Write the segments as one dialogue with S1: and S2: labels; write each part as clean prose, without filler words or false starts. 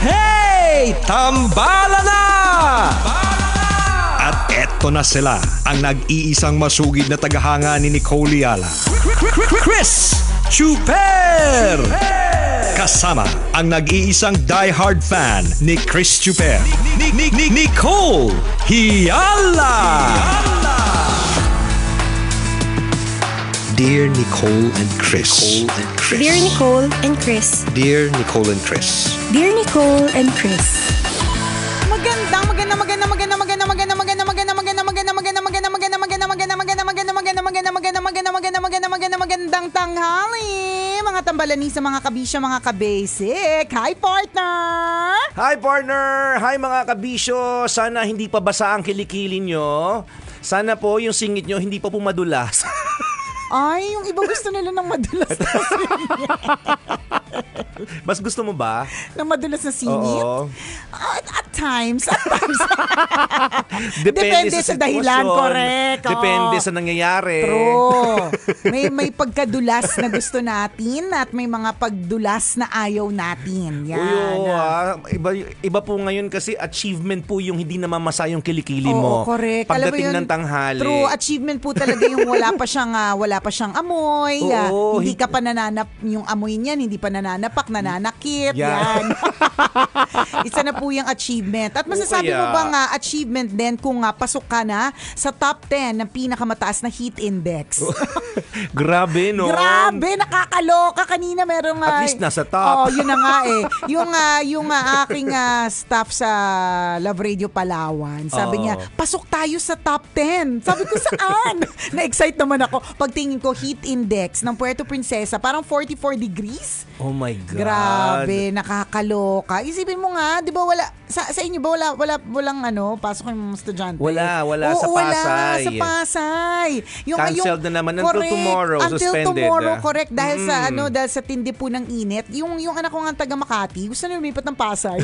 S1: Hey! Tambala na! At eto na sila, ang nag-iisang masugid na tagahanga ni Nicole Yala. Chris Chuper! Kasama ang nag-iisang die-hard fan ni Chris Chuper. Nicole Yala! Dear Nicole and Chris.
S2: Dear Nicole and Chris.
S1: Dear Nicole and Chris.
S2: Dear Nicole and Chris.
S3: Magandang tanghali, mga tambalanisa, mga kabisyo, mga kabasic. Hi, partner!
S4: Hi, partner! Hi, mga kabisyo! Sana hindi pa basa ang kilikili nyo. Sana po yung singit nyo hindi pa po madulas.
S3: Ay, yung iba gusto nila ng madulas na singit.
S4: Mas gusto mo ba?
S3: Ng madulas na singit?
S4: Oo.
S3: At times.
S4: Depende
S3: sa dahilan, correct.
S4: Depende sa nangyayari.
S3: True. May pagkadulas na gusto natin at may mga pagdulas na ayaw natin. Yan.
S4: Iba po ngayon kasi achievement po yung hindi namamasa yung kilikili mo.
S3: Oo, correct.
S4: Pagdating ng tanghali.
S3: True, achievement po talaga yung wala pa siyang amoy.
S4: Oo,
S3: hindi ka pa yung amoy niyan, hindi pa nananapak, nananakit.
S4: Yeah.
S3: Yan. Isa na po yung achievement. At masasabi mo bang achievement din kung pasok ka na sa top 10 ng pinakamataas na heat index?
S4: Grabe, no?
S3: Grabe, nakakaloka. Kanina merong...
S4: At least nasa top.
S3: Yun na nga eh. Yung aking staff sa Love Radio Palawan, sabi niya, pasok tayo sa top 10. Sabi ko, saan? Na-excite naman ako. Pagtingin ko, heat index ng Puerto Princesa, parang 44 degrees.
S4: Oh my God.
S3: Grabe, nakakaloka. Isipin mo nga, di ba sa inyo ba walang pasok yung mga estudyante?
S4: Wala sa Pasay.
S3: Wala sa Pasay.
S4: Cancelled na naman until tomorrow, suspended.
S3: Until tomorrow, correct. Dahil sa tindi po ng init. Yung anak ko nga taga Makati, gusto na lumipat ng Pasay.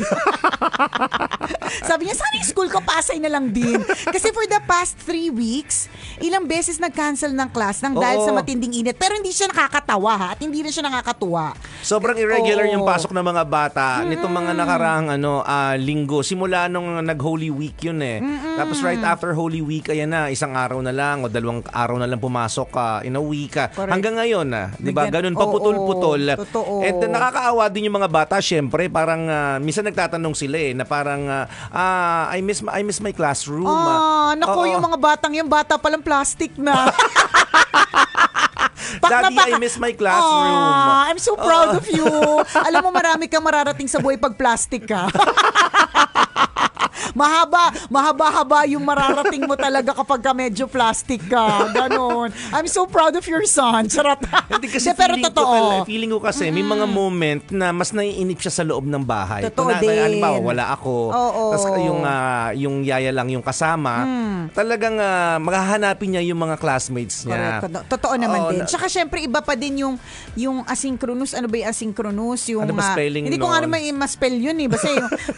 S3: Sabi niya, sana yung school ko Pasay na lang din. Kasi for the past 3 weeks, ilang beses nag-cancel ng class dahil sa matinding init. Pero hindi siya nakakatawa at hindi rin siya nakakatuwa.
S4: Sobrang irregular yung pasok ng mga bata. Nitong mga nakaraang linggo. Simula nung nag-Holy Week yun eh. Tapos right after Holy Week, ayan na, isang araw na lang o 2 araw na lang pumasok in a week. Hanggang ngayon di ba? Ganun pa putol-putol.
S3: Totoo.
S4: And nakakaawa din yung mga bata, syempre. Parang minsan nagtatanong sila na parang I miss my classroom.
S3: Naku, yung mga batang yung bata palang plastic na.
S4: Daddy, I miss my classroom.
S3: I'm so proud of you. Alam mo, marami kang mararating sa buhay pag plastic ka. Mahaba-haba yung mararating mo talaga kapag ka medyo plastic ka. Ganon. I'm so proud of your son. Charot.
S4: Hindi kasi
S3: pero totoo.
S4: Feeling ko kasi may mga moment na mas naiinip siya sa loob ng bahay.
S3: Totoo din.
S4: Halimbawa, wala ako. Tapos yung yaya lang yung kasama. Talagang maghahanapin niya yung mga classmates niya.
S3: Correct. Totoo naman din. Tsaka syempre iba pa din yung asynchronous. Ano ba yung asynchronous? Yung,
S4: ano ba spelling
S3: hindi ko nga naman ma-spell yun eh.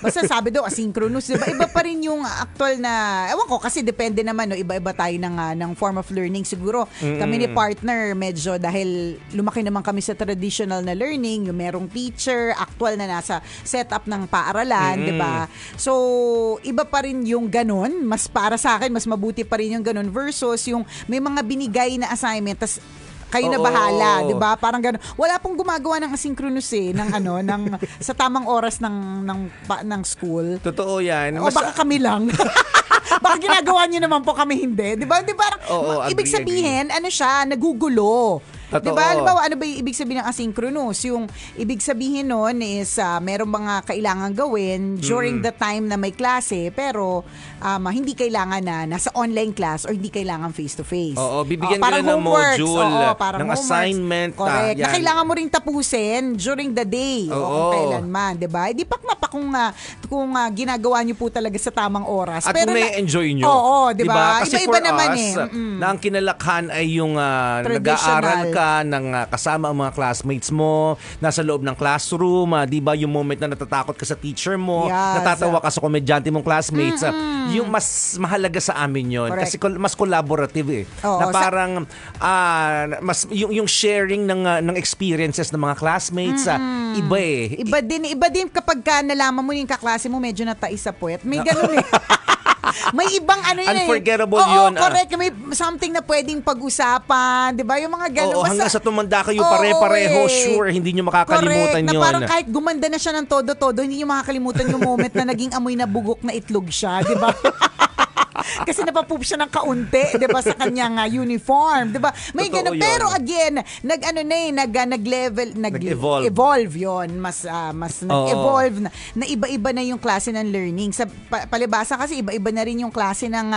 S3: Basta sabi daw asynchronous. Diba? Iba pa rin yung actual na, ewan ko kasi depende naman, iba-iba tayo ng form of learning. Siguro kami ni partner medyo dahil lumaki naman kami sa traditional na learning, yung merong teacher, actual na nasa setup ng paaralan, di ba? So, iba pa rin yung ganun. Mas para sa akin, mas mabuti pa rin yung ganun versus yung may mga binigay na assignment, tas kayo na bahala, 'di ba? Parang gano'n. Wala pong gumagawa ng asynchronous ng sa tamang oras ng school.
S4: Totoo 'yan.
S3: O baka kami lang. Baka ginagawa niyo naman po, kami hindi. 'Di ba? Ibig sabihin, nagugulo. Di ba? Halimbawa, ano ba yung ibig sabihin ng asynchronous? Yung ibig sabihin nun is merong mga kailangan gawin during the time na may klase, pero hindi kailangan na nasa online class or hindi kailangan face-to-face.
S4: Oo, bibigyan ka ng module, ng assignment.
S3: Correct. Na kailangan mo rin tapusin during the day o kailanman, di ba? Di pa kung ginagawa niyo po talaga sa tamang oras.
S4: At pero kung na-enjoy nyo.
S3: Oo, di ba?
S4: Kasi
S3: Iba-iba naman
S4: na ang kinalakhan ay yung nag-aaral ka ng kasama ang mga classmates mo, nasa loob ng classroom, 'di ba, yung moment na natatakot ka sa teacher mo,
S3: Yes.
S4: natatawa ka sa komedyante mong classmates, yung mas mahalaga sa amin 'yon
S3: Correct.
S4: kasi mas collaborative
S3: Oo,
S4: na parang mas yung sharing ng experiences ng mga classmates, iba eh.
S3: Iba din kapag nalaman mo yung kaklase mo medyo natais sa puwet. May ganun eh. May ibang ano yun
S4: Unforgettable
S3: Oo,
S4: yun.
S3: correct. May something na pwedeng pag-usapan. Di ba? Yung mga ganun.
S4: Oo, hanggang sa tumanda kayo pare-pareho, sure, hindi nyo makakalimutan
S3: correct,
S4: yun.
S3: Na parang kahit gumanda na siya ng todo-todo, hindi nyo makakalimutan yung moment na naging amoy na bugok na itlog siya. Di ba? Kasi napapoop siya ng kaunti, 'di ba, sa kanyang uniform, 'di ba? May
S4: Totoo
S3: ganun.
S4: yun.
S3: Pero again, nag-evolve
S4: Nag-evolve.
S3: 'yon. Mas nag-evolve na iba-iba na yung klase ng learning. Sa palibasa kasi iba-iba na rin yung klase ng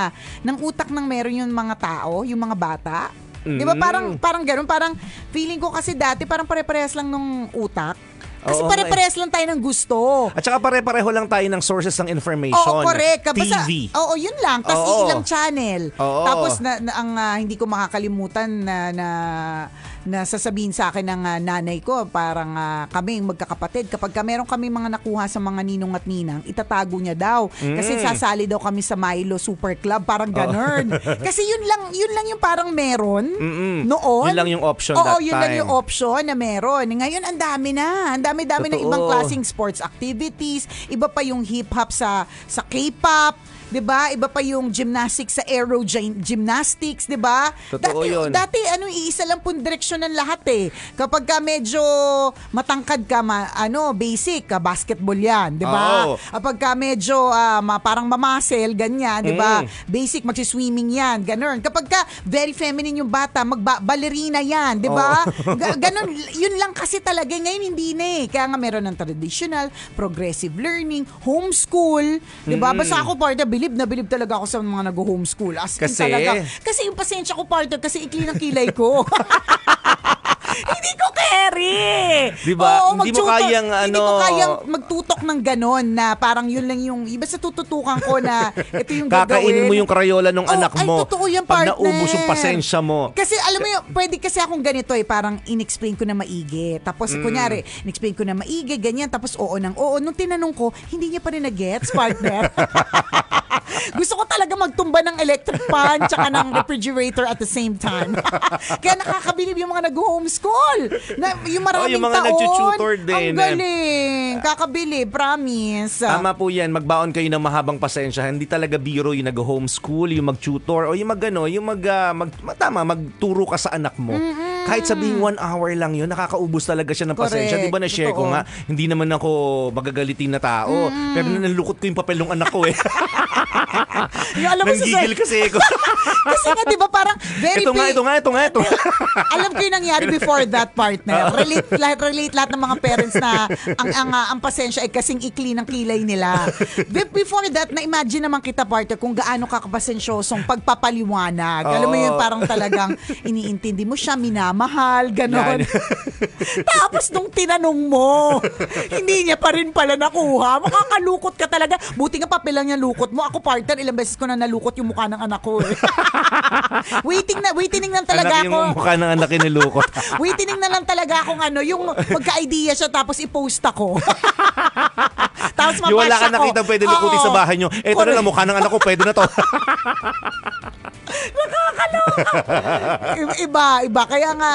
S3: utak ng meron yung mga tao, yung mga bata. 'Di ba? Parang ganoon, parang feeling ko kasi dati parang pare-parehas lang nung utak. Kasi
S4: Oo,
S3: pare-parehas lang tayo ng gusto.
S4: At saka pare-pareho lang tayo ng sources ng information.
S3: Oo, correct. Basta,
S4: TV.
S3: Oo, yun lang. Tapos
S4: Oo.
S3: ilang channel.
S4: Oo.
S3: Tapos ang hindi ko makakalimutan na sasabihin sa akin ng nanay ko, parang kaming magkakapatid, kapag meron kami mga nakuha sa mga ninong at ninang, itatago niya daw. Kasi sasali daw kami sa Milo Super Club, parang ganun. Kasi yun lang yung parang meron noon.
S4: Yun lang yung option that
S3: Oo, yun lang
S4: time.
S3: yung option na meron. Ngayon, ang dami na. Ang dami-dami ng
S4: Totoo.
S3: ibang klaseng sports activities. Iba pa yung hip-hop sa K-pop. 'Di ba? Iba pa yung gymnastics sa aero gymnastics, 'di ba?
S4: Totoo yun.
S3: Dati iisa lang pong direksyon ng lahat eh. Kapag ka medyo matangkad ka, basic, basketball 'yan, 'di ba?
S4: Oo.
S3: Kapag ka medyo parang mamasel, ganyan, 'di ba? Basic, magsi-swimming 'yan, ganun. Kapag ka very feminine yung bata, ballerina 'yan, 'di ba? Ganun, yun lang kasi talaga. Ngayon hindi na eh. Kaya nga meron ng traditional, progressive learning, homeschool, 'di ba? Basta ako partner, bilib na bilib talaga ako sa mga nag-homeschool. As in
S4: Kasi?
S3: talaga. Kasi yung pasensya ko partner, kasi ikli ng kilay ko. Hindi ko carry.
S4: Diba?
S3: Oo,
S4: Hindi mo
S3: magtutok.
S4: kayang,
S3: Hindi ko kayang magtutok ng ganon na parang yun lang yung, iba sa tututukan ko na ito yung gagawin.
S4: Kakainin mo yung Crayola ng anak
S3: Ay,
S4: mo.
S3: totoo yan,
S4: Pag
S3: partner.
S4: naubos yung pasensya mo.
S3: Kasi alam mo yun, pwede kasi akong ganito parang in-explain ko na maigi. Tapos kunyari, in-explain ko na maigi, ganyan. Tapos oo nang oo. Nung tinanong ko, hindi niya pa rin na-gets, partner. Gusto ko talaga magtumba ng electric fan tsaka ng refrigerator at the same time. Kaya nakakabilib yung mga nag-homeschool. Yung maraming
S4: yung mga
S3: taon.
S4: nagtututor din.
S3: Ang galing. Kakabilib, promise.
S4: Tama po yan. Magbaon kayo ng mahabang pasensya. Hindi talaga biro yung nag-homeschool, yung mag-tutor, o yung magturo ka sa anak mo. Kahit sabihin 1 hour lang yun, nakakaubos talaga siya ng pasensya.
S3: Correct.
S4: Di ba na-share ko
S3: Totoo.
S4: nga, hindi naman ako magagalitin na tao. Pero nalukot ko yung papel ng anak ko eh.
S3: Yung alam mo
S4: Nanggigil kasi ako.
S3: Kasi nga, di ba, parang very
S4: Ito nga.
S3: Alam ko yung nangyari before that, partner. Relate lahat ng mga parents na ang pasensya ay kasing ikli ng kilay nila. Before that, na-imagine naman kita, partner, kung gaano ka kapasensyosong pagpapaliwanag. Alam mo yun, parang talagang iniintindi mo siya, minamahal, ganon. Tapos nung tinanong mo, hindi niya pa rin pala nakuha. Makakalukot ka talaga. Buti nga papel lang niya lukot mo. Ako, partner, ilang beses ko na nalukot yung mukha ng anak ko. Waiting lang talaga
S4: Anak
S3: ako.
S4: yung mukha ng anak nilukot.
S3: Waiting na lang talaga akong yung magka-idea siya tapos i-post ako. Tapos
S4: Yung wala
S3: mapash
S4: ka
S3: ako.
S4: nakita pwede lukutin
S3: Oo.
S4: sa bahay nyo. Eto na lang, mukha ng anak ko, pwede na to.
S3: Iba. Kaya nga,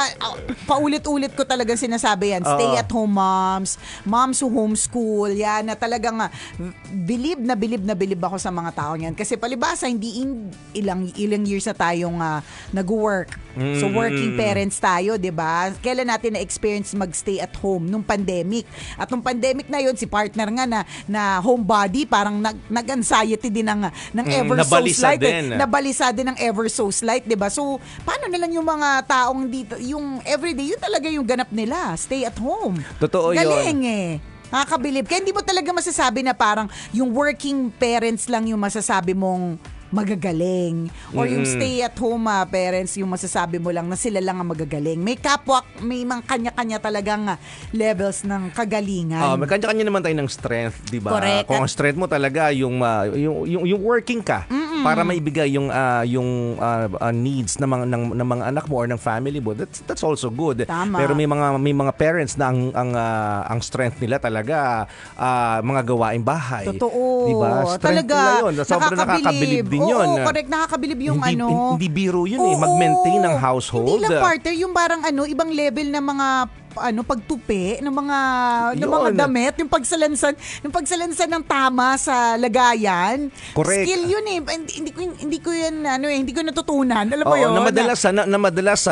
S3: paulit-ulit ko talagang sinasabi yan. Stay at home moms who homeschool, yan, na talagang bilib na bilib ako sa mga tao yan. Kasi palibasa, hindi ilang years na tayong nag-work. So working parents tayo, di ba? Kailan natin na-experience mag-stay at home? Nung pandemic. At nung pandemic na yun, si partner nga na homebody, parang nag-anxiety din ng ever so
S4: nabalisa
S3: slight.
S4: din.
S3: Nabalisa din ng ever so slight, di ba? So, paano na lang yung mga taong dito, yung everyday, yun talaga yung ganap nila. Stay at home.
S4: Totoo yun.
S3: Galing eh. Nakakabilib. Kaya hindi mo talaga masasabi na parang yung working parents lang yung masasabi mong magagaling. Or yung stay-at-home parents, yung masasabi mo lang na sila lang ang magagaling. May kapwa, may mga kanya-kanya talagang levels ng kagalingan.
S4: May kanya-kanya naman tayo ng strength, di ba?
S3: Correct.
S4: Kung ang strength mo talaga yung working ka. para maibigay yung needs ng mga anak mo or ng family mo. That's also good.
S3: Tama.
S4: Pero may mga parents na ang strength nila talaga mga gawaing bahay.
S3: Totoo.
S4: Diba? Strength
S3: Talaga,
S4: nila yun. Sobrang nakakabilib din yun.
S3: Oo, correct. Nakakabilib yung
S4: Hindi biro yun
S3: Oo,
S4: mag-maintain ng household.
S3: Hindi lang partner, yung parang ibang level na mga pagtupi ng mga damit, yung pagsalansan ng tama sa lagayan.
S4: Correct.
S3: Skill yun eh. Hindi ko yan hindi ko natutunan. Alam mo yun?
S4: Na madalas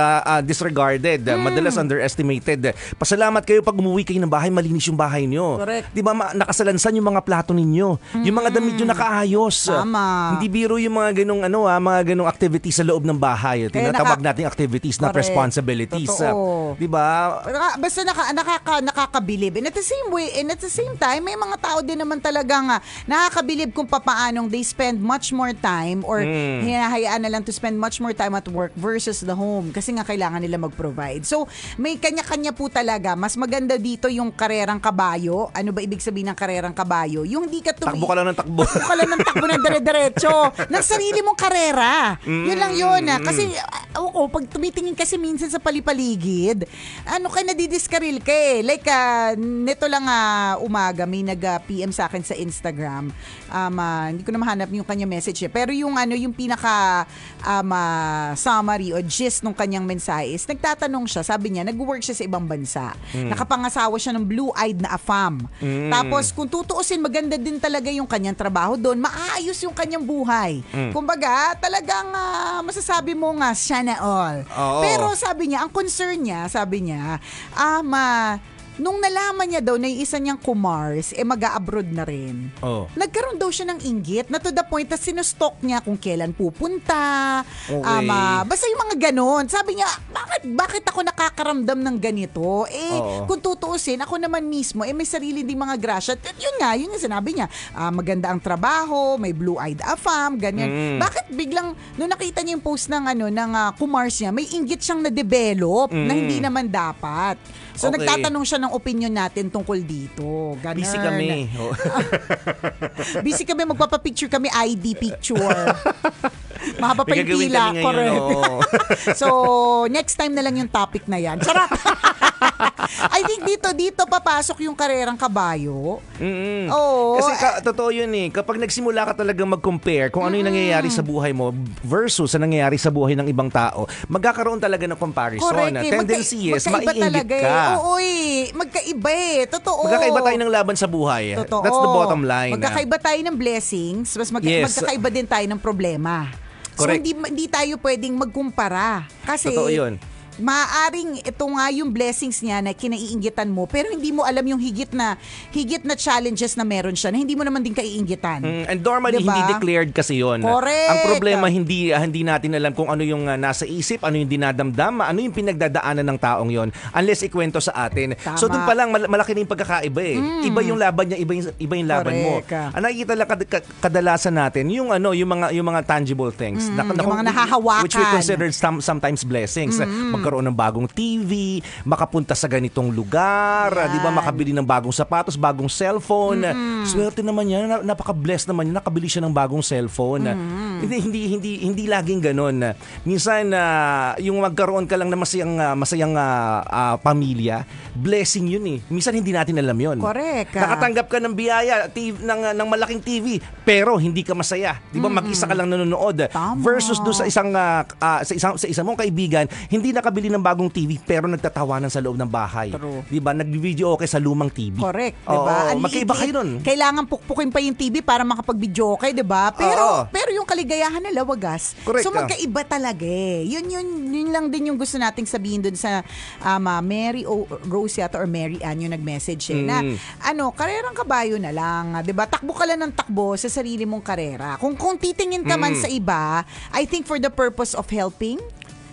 S4: disregarded, madalas underestimated. Pasalamat kayo pag umuwi kayo ng bahay, malinis yung bahay niyo.
S3: Correct.
S4: 'Di ba nakasalansan yung mga plato ninyo. Yung mga damit niyo nakaayos.
S3: Tama.
S4: Hindi biro yung mga ganung mga ganung activities sa loob ng bahay. Tinatawag nating activities, not
S3: Correct.
S4: responsibilities.
S3: Totoo.
S4: 'Di ba?
S3: Basta nakakabilib. And at the same time, may mga tao din naman talagang nakakabilib kung papaanong they spend much more time or hinahayaan na lang to spend much more time at work versus the home kasi nga kailangan nila mag-provide. So, may kanya-kanya po talaga. Mas maganda dito yung karerang kabayo. Ano ba ibig sabihin ng karerang kabayo? Yung di ka
S4: Takbo ka lang ng takbo.
S3: Takbo ka lang ng takbo ng dire-diretso. Ng sarili mong karera. Yun lang yun. Kasi, pag tumitingin kasi minsan sa palipaligid, nadidiskaril ka eh. Like, nito lang umaga, may nag-PM sa akin sa Instagram. Hindi ko na mahanap yung kanya message eh. Pero yung pinaka summary o gist nung kanyang mensahe is, nagtatanong siya, sabi niya, nag-work siya sa ibang bansa. Nakapangasawa siya ng blue-eyed na AFAM. Tapos, kung tutuusin, maganda din talaga yung kanyang trabaho doon. Maayos yung kanyang buhay. Kumbaga, talagang masasabi mo nga, siya na all. Pero sabi niya, ang concern niya, nung nalaman niya daw na yung isa niyang kumars, mag-a-abroad na rin. Nagkaroon daw siya ng inggit na to the point na sinustok niya kung kailan pupunta.
S4: Okay.
S3: Basta yung mga ganon. Sabi niya, bakit ako nakakaramdam ng ganito? Kung tutuusin, ako naman mismo, may sarili ding mga grasya. Yun yung sinabi niya. Maganda ang trabaho, may blue-eyed AFAM, ganyan. Bakit biglang, nung nakita niya yung post ng kumars niya, may inggit siyang na-develop na hindi naman dapat. So, nagtatanong siya ng opinion natin tungkol dito. Ganun.
S4: Busy kami.
S3: Busy kami, magpapapicture kami, ID picture. Mahaba pa yung pila. Correct. So, next time na lang yung topic na yan. Charot! I think dito papasok yung karerang kabayo.
S4: Kasi totoo yun eh. Kapag nagsimula ka talagang mag-compare kung ano yung nangyayari sa buhay mo versus sa nangyayari sa buhay ng ibang tao, magkakaroon talaga ng comparison.
S3: Correct.
S4: Tendency is, maiinggit ka.
S3: Oo magkaiba eh. Totoo.
S4: Magkakaiba tayo ng laban sa buhay.
S3: Totoo.
S4: That's the bottom line.
S3: Magkakaiba tayo ng blessings, mas magkakaiba din tayo ng problema.
S4: Correct.
S3: So hindi tayo pwedeng magkumpara. Kasi
S4: totoo yun.
S3: Maaring ito nga yung blessings niya na kinaiinggitan mo pero hindi mo alam yung higit na challenges na meron siya na hindi mo naman din kaiinggitan.
S4: And normally
S3: diba?
S4: hindi declared kasi yon.
S3: Correct.
S4: Ang problema hindi natin alam kung ano yung nasa isip, ano yung dinadamdam, ano yung pinagdadaanan ng taong yon unless ikwento sa atin.
S3: Tama.
S4: So doon pa lang malaki na yung pagkakaiba eh. Iba yung laban niya, iba yung laban mo.
S3: Correct.
S4: Ang nakikita lang kadalasan natin yung mga tangible things
S3: yung mga nahahawakan
S4: which we consider sometimes blessings. Magkaroon ng bagong TV, makapunta sa ganitong lugar, di ba, makabili ng bagong sapatos, bagong cellphone. Swerte naman niya, napaka-blessed naman niya, nakabili siya ng bagong cellphone. Hindi laging ganoon. Minsan yung magkaroon ka lang ng masayang pamilya, blessing yun eh. Minsan hindi natin alam yun.
S3: Correct.
S4: Nakatanggap ka ng biyaya ng malaking TV, pero hindi ka masaya. Di ba, mag-isa ka lang nanonood.
S3: Tama.
S4: Versus doon sa isang mong kaibigan, hindi nakabili ng bagong TV pero nagtatawanan sa loob ng bahay.
S3: True.
S4: 'Di ba? Nag-video okay sa lumang TV.
S3: Correct, 'di ba?
S4: Magkaiba kayo nun.
S3: Kailangan pukpukin pa yung TV para makapag-video okay, 'di ba? Pero yung kaligayahan nila wagas.
S4: Correct.
S3: So magkaiba talaga eh. Yun lang din yung gusto nating sabihin doon sa Mary Rose yata or Mary Ann yung nag-message na karerang kabayo na lang, 'di ba? Takbo ka lang ng takbo sa sarili mong karera. Kung titingin ka man sa iba, I think for the purpose of helping,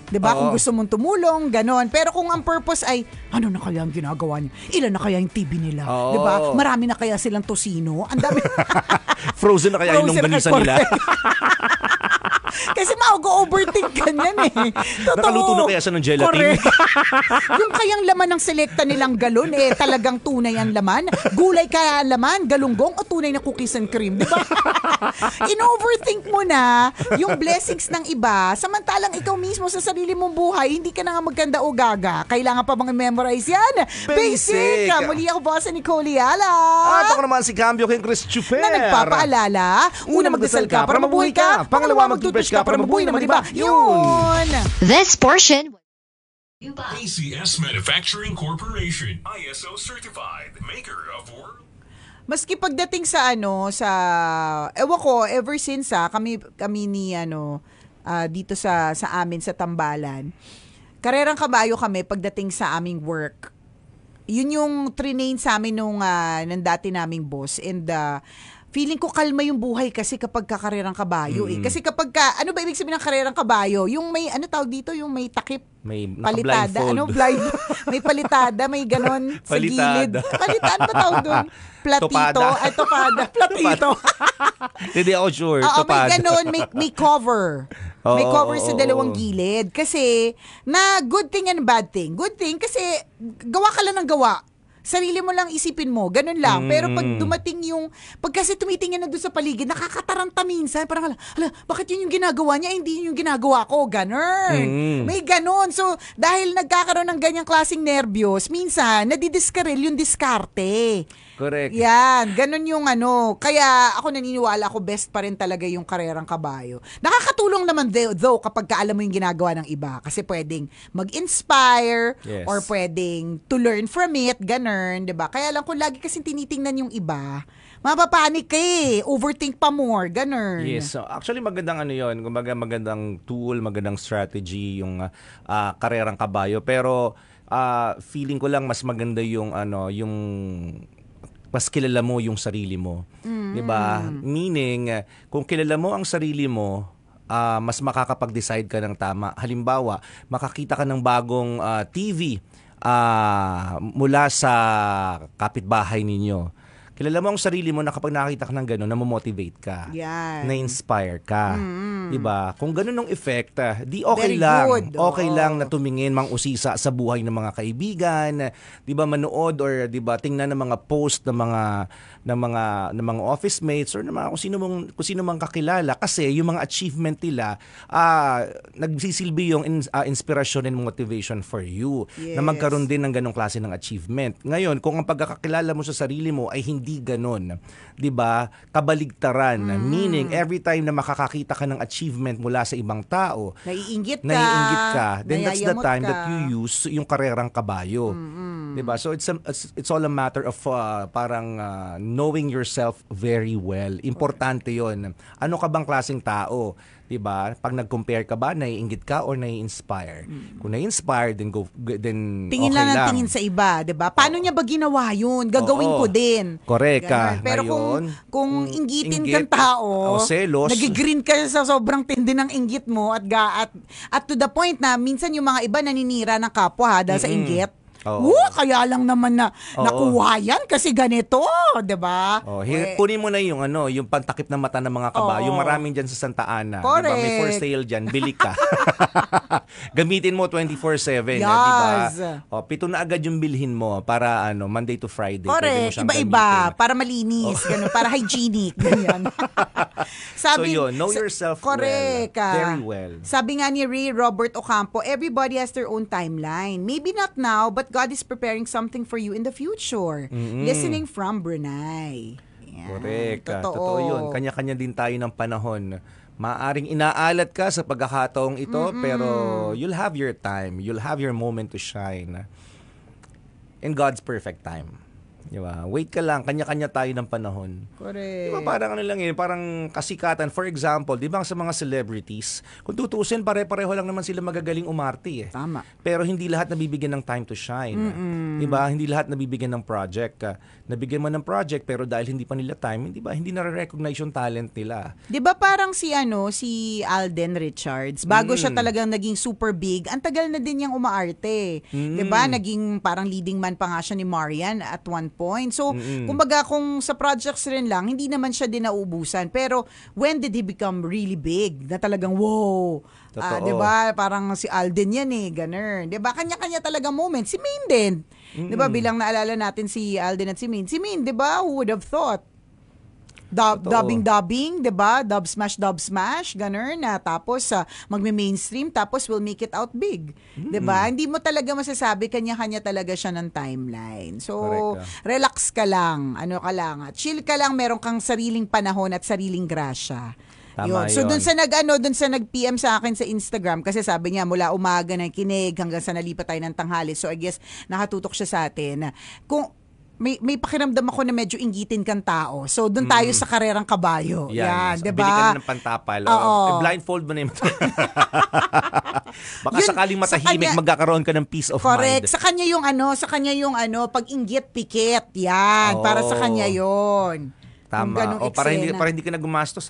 S3: 'di ba? Kung gusto mong tumulong, ganon. Pero kung ang purpose ay ano na kaya ang ginagawa niya? Ilan na kaya yung TV nila? 'Di ba? Marami na kaya silang tosino? Ang dami.
S4: Frozen na kaya yung longganisa nila?
S3: Kasi mag-overthink ka niyan eh. Totoo.
S4: Nakaluto na kaya siya ng gelatin?
S3: Correct. Yung kayang laman ng selekta nilang galon, talagang tunay ang laman. Gulay kaya ang laman, galunggong o tunay na cookies and cream, di ba? In-overthink mo na yung blessings ng iba, samantalang ikaw mismo sa sarili mong buhay, hindi ka na nga magkanda o gaga. Kailangan pa bang memorize yan? Basic! Muli ako boss ni Nicole Yala.
S1: At ako naman si Cambio King Chris Chuper.
S3: Na nagpapaalala, una magdasal ka para mabuhay ka, pangalawa mag-toothbrush ka para mabuhay naman, di ba? Yun!
S5: This portion.
S6: ACS Manufacturing Corporation, ISO certified, maker of world.
S3: Maski pagdating sa ewan ko, ever since kami ni dito sa amin sa Tambalan, karerang kabayo kami pagdating sa aming work. Yun yung trinain sa amin ng dati naming boss, and feeling ko kalma yung buhay kasi kapag kakarerang kabayo Kasi kapag ano ba ibig sabihin ng karerang kabayo? Yung may tawag dito, yung may takip,
S4: may
S3: palitada,
S4: blind
S3: may palitada, may ganon sa gilid. Palitada ba tawag doon? Platito, topada, platito.
S4: Hindi ako sure.
S3: Oo, may
S4: topada.
S3: ganon, may cover. May cover sa dalawang gilid. Kasi, good thing and bad thing. Good thing kasi gawa ka lang ng gawa. Sarili mo lang isipin mo, ganun lang. Pero pag dumating pag kasi tumitingin na doon sa paligid, nakakataranta minsan. Parang, bakit yun yung ginagawa niya? Hindi yun yung ginagawa ko. Ganun. May ganun. So, dahil nagkakaroon ng ganyang klaseng nervyos, minsan, nadidiskaril yung diskarte.
S4: Correct.
S3: Yan, ganun yung Kaya ako naniniwala ako best pa rin talaga yung karerang kabayo. Nakakatulong naman though kapag alam mo yung ginagawa ng iba. Kasi pwedeng mag-inspire or pwedeng to learn from it, ganun, diba? Kaya lang kung lagi kasi tinitingnan yung iba, mapapanik ka overthink pa more, ganun.
S4: Yes, so actually magandang yun, kumbaga magandang tool, magandang strategy yung karerang kabayo. Pero feeling ko lang mas maganda yung yung mas kilala mo yung sarili mo. 'Di ba? Meaning, kung kilala mo ang sarili mo, mas makakapag-decide ka ng tama. Halimbawa, makakita ka ng bagong TV mula sa kapitbahay ninyo. Kilala mo ang sarili mo na kapag nakakita ka ng gano'n, namomotivate ka.
S3: Yan.
S4: Na-inspire ka. Diba? Kung gano'n ang effect, di okay
S3: Very
S4: lang.
S3: good.
S4: Okay lang na tumingin, mang-usisa sa buhay ng mga kaibigan, diba, manood or diba, tingnan ng mga post ng mga office mates or ng mga kung sino mang kakilala, kasi yung mga achievement nila nagsisilbi yung inspiration and motivation for you.
S3: Yes.
S4: Na magkaroon din ng ganong klase ng achievement. Ngayon, kung ang pagkakakilala mo sa sarili mo ay hindi ganon, 'di ba? Kabaligtaran, meaning every time na makakakita ka ng achievement mula sa ibang tao,
S3: naiinggit
S4: ka, then that's the
S3: nayayamot
S4: time
S3: ka.
S4: that you use yung karerang kabayo. 'Di ba? So it's all a matter of parang knowing yourself very well. Importante 'yon. Ano ka bang klaseng tao? 'Di ba? Pag nag-compare ka ba, naiinggit ka or nai-inspire? Kung nai-inspire, then
S3: tingin
S4: okay
S3: lang ng
S4: lang.
S3: tingin sa iba, 'di ba? Paano niya ba ginawa 'yun? Gagawin ko din.
S4: Correct ka.
S3: Ganun. Pero kung inggitin kang
S4: inggit,
S3: tao,
S4: selos,
S3: nagigreen ka sa sobrang tindi ng inggit mo at to the point na minsan yung mga iba naninira ng kapwa dahil sa inggit. Kaya lang naman nakuha yan kasi ganito, 'di ba?
S4: Kunin mo na yung yung pantakip ng mata ng mga kabayo. Maraming diyan sa Santa Ana, 'di ba? May for sale diyan, bili ka. Gamitin mo 24/7, 'di ba? 7 na agad yung bilhin mo para Monday to Friday. Pwede mo siyang
S3: Iba-iba
S4: gamitin.
S3: para malinis, ganun, para hygienic, ganyan.
S4: So yun, know yourself
S3: correct,
S4: well, very well.
S3: Sabi nga ni Ray Robert Ocampo, everybody has their own timeline. Maybe not now, but God is preparing something for you in the future. Listening from Brunei. Yan.
S4: Correct.
S3: Totoo
S4: yun. Kanya-kanya din tayo ng panahon. Maaring inaalat ka sa pagkakataong ito, pero you'll have your time. You'll have your moment to shine. In God's perfect time. Diba? Wait ka lang, kanya-kanya tayo ng panahon.
S3: Correct.
S4: Diba, parang parang kasikatan. For example, di ba sa mga celebrities, kung tutusin, pare-pareho lang naman sila magagaling umarte.
S3: Tama.
S4: Pero hindi lahat nabibigyan ng time to shine. Diba? Hindi lahat nabibigyan ng project. Nabigyan mo ng project, pero dahil hindi pa nila time, hindi na-recognize yung talent nila.
S3: Di ba parang si Alden Richards, bago siya talagang naging super big, ang tagal na din niyang umaarte. Di ba? Naging parang leading man pa nga siya ni Marian at one point. So, kumbaga kung sa projects rin lang, hindi naman siya din nauubusan. Pero, when did he become really big? Na talagang, wow!
S4: Totoo.
S3: 'Di ba? Parang si Alden yan ganun. 'Di ba? Kanya-kanya talaga moment. Si Maine din. 'Di ba? Bilang naalala natin si Alden at si Maine. Si Maine, 'di ba? Who would have thought? Dubbing, 'di ba? Dub smash, ganun na tapos magme-mainstream tapos will make it out big. 'Di ba? Hindi mo talaga masasabi, kanya-kanya talaga siya ng timeline. So,
S4: Correct,
S3: relax ka lang, chill ka lang, meron kang sariling panahon at sariling grasya.
S4: Tama
S3: So
S4: yun.
S3: dun sa nag-PM sa akin sa Instagram kasi sabi niya mula umaga na kinig hanggang sa nalipat tayo ng tanghali. So I guess nakatutok siya sa atin. Kung may pakiramdam ako na medyo inggitin kang tao. So doon tayo sa karerang kabayo. Yan, 'di
S4: Bili ka
S3: ba?
S4: na ng pantapal.
S3: Oo.
S4: Blindfold mo na yung Baka
S3: Yun,
S4: sakaling
S3: sa
S4: matahimik,
S3: kanya-
S4: magkakaroon ka ng peace of
S3: Correct.
S4: mind.
S3: Sa kanya yung pag-inggit pikit. Yan, para sa
S4: Oo.
S3: kanya 'yon.
S4: Tama. O para hindi ka na gumastos.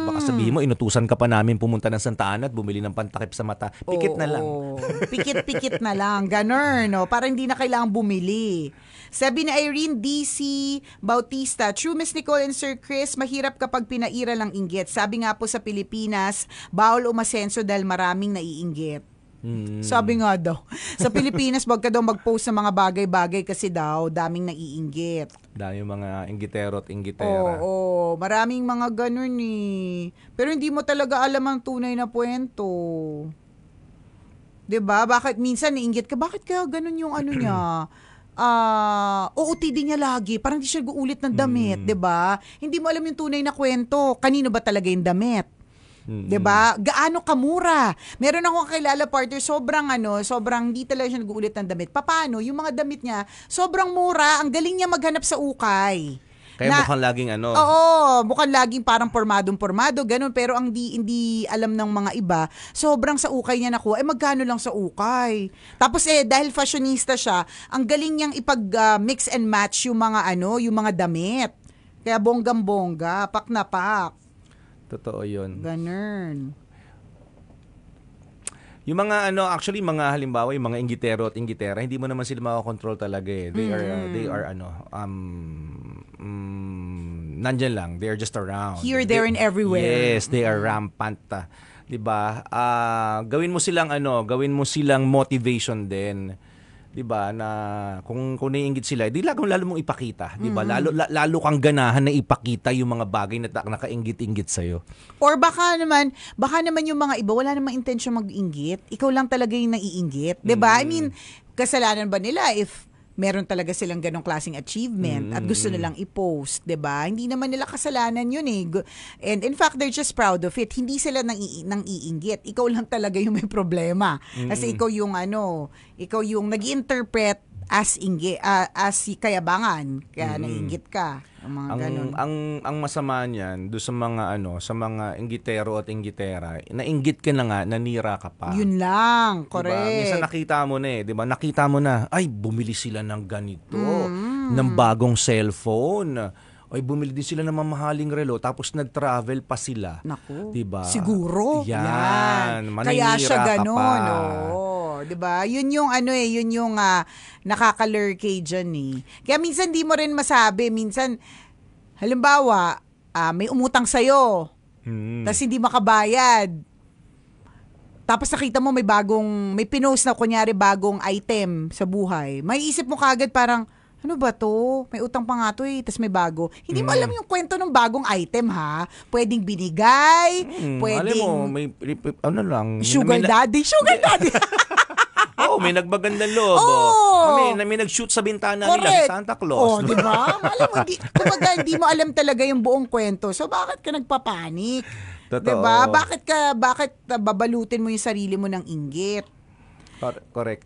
S4: Baka sabihin mo, inutusan ka pa namin pumunta ng Santa Ana at bumili ng pantakip sa mata. Pikit na lang.
S3: Pikit-pikit na lang. Ganun, no? Para hindi na kailangang bumili. Sabi ni Irene DC Bautista, True Miss Nicole and Sir Chris, mahirap kapag pinaira lang inggit. Sabi nga po sa Pilipinas, bawal umasenso dahil maraming naiinggit. Sabi nga daw, sa Pilipinas, wag ka daw mag-post ng mga bagay-bagay kasi daw, daming naiinggit.
S4: Dahil yung mga inggitero at inggitera.
S3: Oo, maraming mga ganun Pero hindi mo talaga alam ang tunay na kwento. 'Di ba? Bakit minsan naiinggit ka? Bakit kaya ganun yung niya? OOTD niya lagi. Parang hindi siya guulit ng damit, 'di ba? Hindi mo alam yung tunay na kwento. Kanino ba talaga yung damit? 'Di ba? Gaano kamura? Meron akong kakilala partner, sobrang hindi talaga siya nag-uulit ng damit. Paano? Yung mga damit niya, sobrang mura, ang galing niya maghanap sa ukay.
S4: Kaya mukhang laging
S3: Oo, mukhang laging parang pormadong-pormado, ganun. Pero ang hindi alam ng mga iba, sobrang sa ukay niya nakuha. Magkano lang sa ukay? Tapos dahil fashionista siya, ang galing niyang ipag-mix and match yung mga damit. Kaya bonggang-bongga, pak na pak.
S4: Totoo yun.
S3: Ganun.
S4: Yung mga actually mga halimbawa yung mga inggitero at inggitera, hindi mo naman sila makakontrol talaga eh. They are nandyan lang. They are just around.
S3: Here, there, and everywhere.
S4: Yes, they are rampant. 'Di ba? Gawin mo silang motivation din. 'Di ba, na kung naiinggit sila, di lalo mong ipakita, 'di ba? Lalo kang ganahan na ipakita yung mga bagay na nakainggit-inggit sa iyo.
S3: Or baka naman yung mga iba wala namang intention mag-inggit. Ikaw lang talaga yung naiinggit, 'di ba? I mean, kasalanan ba nila if meron talaga silang ganong klaseng achievement at gusto nilang i-post, 'di ba? Hindi naman nila kasalanan 'yun And in fact, they're just proud of it. Hindi sila nang iinggit. Ikaw lang talaga yung may problema. Kasi ikaw yung nag-interpret as kayabangan, kaya naiinggit ka. Mga ganun.
S4: Ang masama niyan do sa mga inggitero at inggitera, nainggit ka na nga, nanira ka pa.
S3: Yun lang, correct.
S4: Diba? Minsan nakita mo na 'di ba? Nakita mo na, ay bumili sila ng ganito, ng bagong cellphone. Ay bumili din sila ng mamahaling relo tapos nag-travel pa sila.
S3: Naku.
S4: 'Di ba?
S3: Siguro.
S4: Yan.
S3: Kaya siya
S4: Maninira ka
S3: ganun.
S4: pa.
S3: Oo, 'di ba? Yun yung nakakalurkay diyan Kaya minsan di mo rin masabi, minsan halimbawa, may umutang sa'yo. Tapos hindi makabayad. Tapos nakita mo may pinost na kunyari bagong item sa buhay. May isip mo kagad parang, ano ba to? May utang pa nga to Tapos may bago. Hindi mo alam yung kwento ng bagong item ha. Pwedeng binigay, pwedeng
S4: Alam mo, may
S3: sugar daddy.
S4: may nagbagandang loob. May nag-shoot sa bintana nila sa Santa Claus.
S3: Di ba? Alam mo, hindi mo alam talaga yung buong kwento. So, bakit ka nagpapanik?
S4: Totoo.
S3: Di ba? Bakit babalutin mo yung sarili mo ng inggit?
S4: Correct.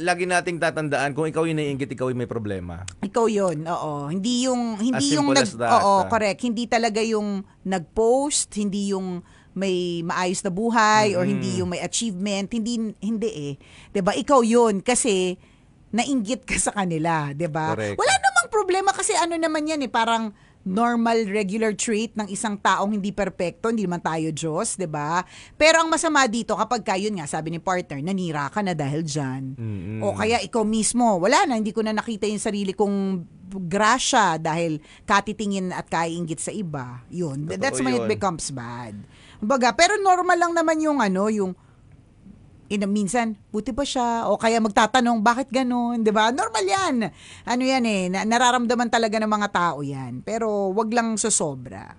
S4: Lagi nating tatandaan, kung ikaw yung naiinggit, ikaw yung may problema.
S3: Ikaw yun, oo. Hindi yung
S4: simple as that.
S3: Oo, correct. Hindi talaga yung nag-post, hindi yung may maayos na buhay or hindi yung may achievement, hindi 'di ba? Ikaw 'yun kasi nainggit ka sa kanila, 'di ba?
S4: Correct.
S3: Wala namang problema kasi naman 'yan parang normal, regular trait ng isang taong hindi perpekto, hindi naman tayo Diyos, 'di ba? Pero ang masama dito kapag yun nga, sabi ni partner, nanira ka na dahil dyan. O kaya ikaw mismo, wala na, hindi ko na nakita yung sarili kong grasya dahil katitingin at kaiinggit sa iba. Yun.
S4: Totoo
S3: That's when it
S4: yun.
S3: becomes bad. Kumbaga, pero normal lang naman yung minsan, buti ba siya? O kaya magtatanong, bakit ganun? 'Di ba? Normal yan. Ano yan nararamdaman talaga ng mga tao yan. Pero wag lang sosobra.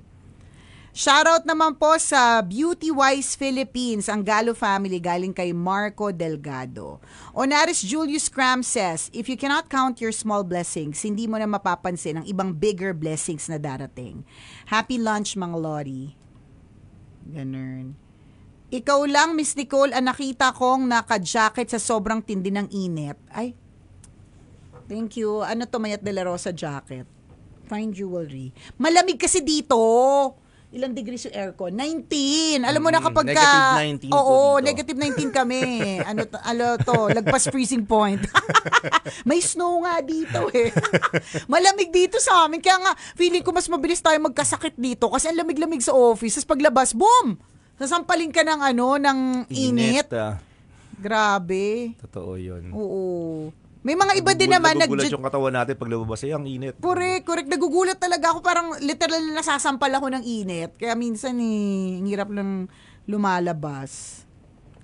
S3: Shoutout naman po sa Beauty Wise Philippines, ang Galo family, galing kay Marco Delgado. Onaris Julius Cram says, if you cannot count your small blessings, hindi mo na mapapansin ang ibang bigger blessings na darating. Happy lunch, Mang Lori. Ganun. Ikaw lang, Miss Nicole, ang nakita kong naka-jacket sa sobrang tindi ng init. Ay, thank you. Ano to, Mayat de la Rosa jacket? Fine jewelry. Malamig kasi dito. Ilang degrees yung aircon? 19. Alam mo na kapag
S4: negative 19 po
S3: Oo,
S4: dito.
S3: negative 19 kami. Lagpas freezing point. May snow nga dito Malamig dito sa amin. Kaya nga, feeling ko mas mabilis tayo magkasakit dito kasi ang lamig-lamig sa office. Tapos paglabas, boom! Sasampalin ka ng ng init. Grabe.
S4: Totoo yun.
S3: Oo. May mga iba din naman
S4: nagugulat yung katawan natin pag lumabas ang init.
S3: Correct. Nagugulat talaga ako. Parang literal na nasasampal ako ng init. Kaya minsan ang hirap lang lumalabas.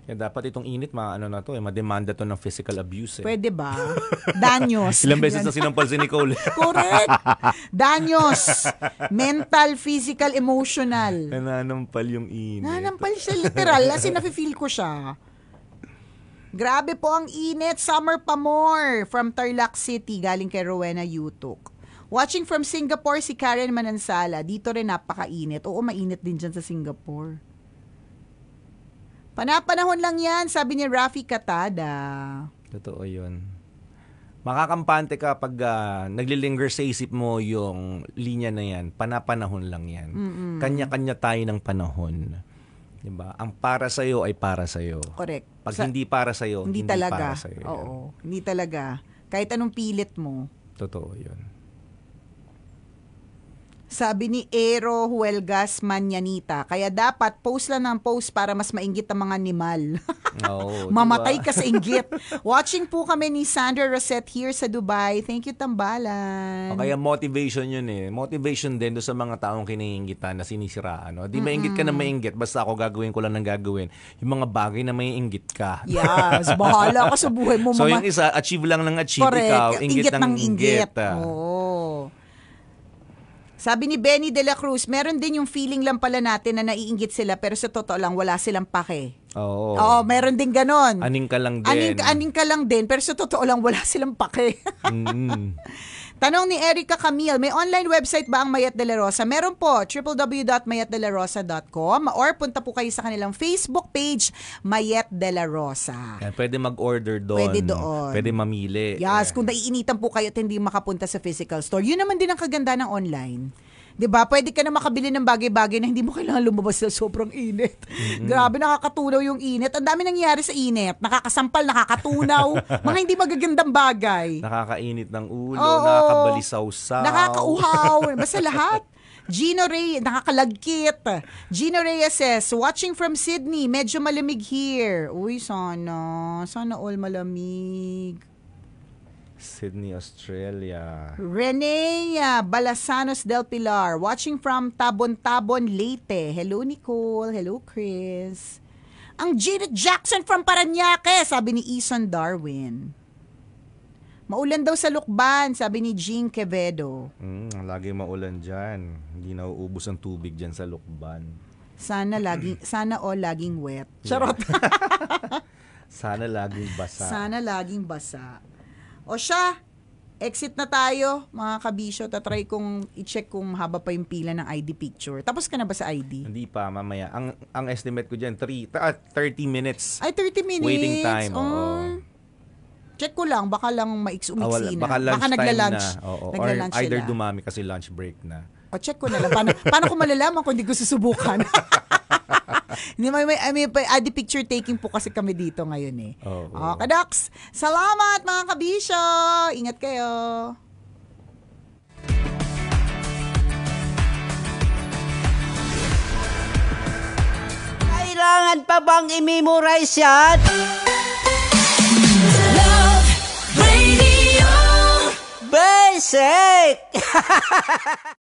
S4: Kaya dapat itong init, mademanda to ng physical abuse.
S3: Pwede ba? Danyos.
S4: Ilang beses na sinampal si Nicole.
S3: Correct. Danyos. Mental, physical, emotional.
S4: Nananampal yung init.
S3: Nananampal siya literal. Kasi nafe-feel ko siya. Grabe po ang init. Summer pa more. From Tarlac City, galing kay Rowena Yutuk. Watching from Singapore, si Karen Manansala. Dito rin napakainit. Oo, mainit din dyan sa Singapore. Panapanahon lang yan, sabi ni Rafi Katada.
S4: Totoo yun. Makakampante ka pag naglilinger sa isip mo yung linya na yan. Panapanahon lang yan. Kanya-kanya tayo ng panahon. Diba? Ang para sa'yo ay para sa'yo.
S3: Correct.
S4: Pag hindi para sa'yo, hindi
S3: talaga.
S4: para sa'yo.
S3: Oo, hindi talaga. Kahit anong pilit mo.
S4: Totoo yun.
S3: Sabi ni Ero Huelgas Manyanita, kaya dapat post lang ng post para mas mainggit ang mga animal.
S4: Oo,
S3: Mamatay
S4: diba?
S3: ka sa inggit. Watching po kami ni Sandra Rosette here sa Dubai. Thank you, Tambalan.
S4: O kaya motivation yun Motivation din doon sa mga taong kiniinggitan na sinisiraan. No? Di mainggit ka na mainggit, basta ako gagawin ko lang ng gagawin. Yung mga bagay na maiinggit ka.
S3: Yes, bahala ka sa buhay mo.
S4: So yung isa, achieve lang ng achieve.
S3: Correct.
S4: Ikaw, inggit ng inggit.
S3: Oo. Sabi ni Benny de la Cruz, meron din yung feeling lang pala natin na naiinggit sila pero sa totoo lang wala silang pake.
S4: Oo.
S3: Oo, meron din ganon.
S4: Aning ka lang din.
S3: Aning ka lang din pero sa totoo lang wala silang pake. Tanong ni Erica Camille, may online website ba ang Mayat de la Rosa? Meron po, www.mayatdelarosa.com or punta po kayo sa kanilang Facebook page, Mayat de la Rosa.
S4: Yan, pwede mag-order doon.
S3: Pwede doon.
S4: Pwede mamili.
S3: Yes, kung naiinitan po kayo at hindi makapunta sa physical store. Yun naman din ang kaganda ng online. 'Di ba? Pwede ka na makabili ng bagay-bagay na hindi mo kailangan lumabas sa sobrang init. Grabe, nakakatunaw yung init. Ang dami nangyayari sa init. Nakakasampal, nakakatunaw. Mga hindi magagandang bagay.
S4: Nakakainit ng ulo,
S3: Oo.
S4: nakakabalisaw-saw.
S3: Nakakauhaw. Basta lahat. Gino Reyes, nakakalagkit. Gino Reyes says, watching from Sydney, medyo malamig here. Uy, sana. Sana all malamig.
S4: Sydney, Australia.
S3: Rene Balasanos del Pilar, watching from Tabon-Tabon, Leyte. Hello, Nicole. Hello, Chris. Ang Janet Jackson from Paranaque, sabi ni Eason Darwin. Maulan daw sa Lukban, sabi ni Jean Quevedo.
S4: Lagi maulan dyan. Hindi nauubos ang tubig dyan sa Lukban.
S3: Sana all laging wet. Charot.
S4: Sana laging basa.
S3: Sana laging basa. O siya, exit na tayo, mga kabisyo. Tatry kong i-check kung haba pa yung pila ng ID picture. Tapos ka na ba sa ID?
S4: Hindi pa, mamaya. Ang estimate ko dyan, 30 minutes.
S3: Ay, 30 minutes.
S4: Waiting time, oo.
S3: Check ko lang, baka lang umiksi na.
S4: Baka lunch time
S3: nagla-lunch.
S4: na. Oo. Or
S3: Nagla-lunch
S4: either
S3: sila.
S4: dumami kasi lunch break na.
S3: O, check ko na lang. Paano ko malalaman kung hindi ko susubukan? Hindi, may ID picture taking po kasi kami dito ngayon eh.
S4: Oo.
S3: Kadaks, salamat mga kabisyo. Ingat kayo.
S5: Kailangan pa bang i-memorize yan?
S7: Love Radio.
S5: Basic!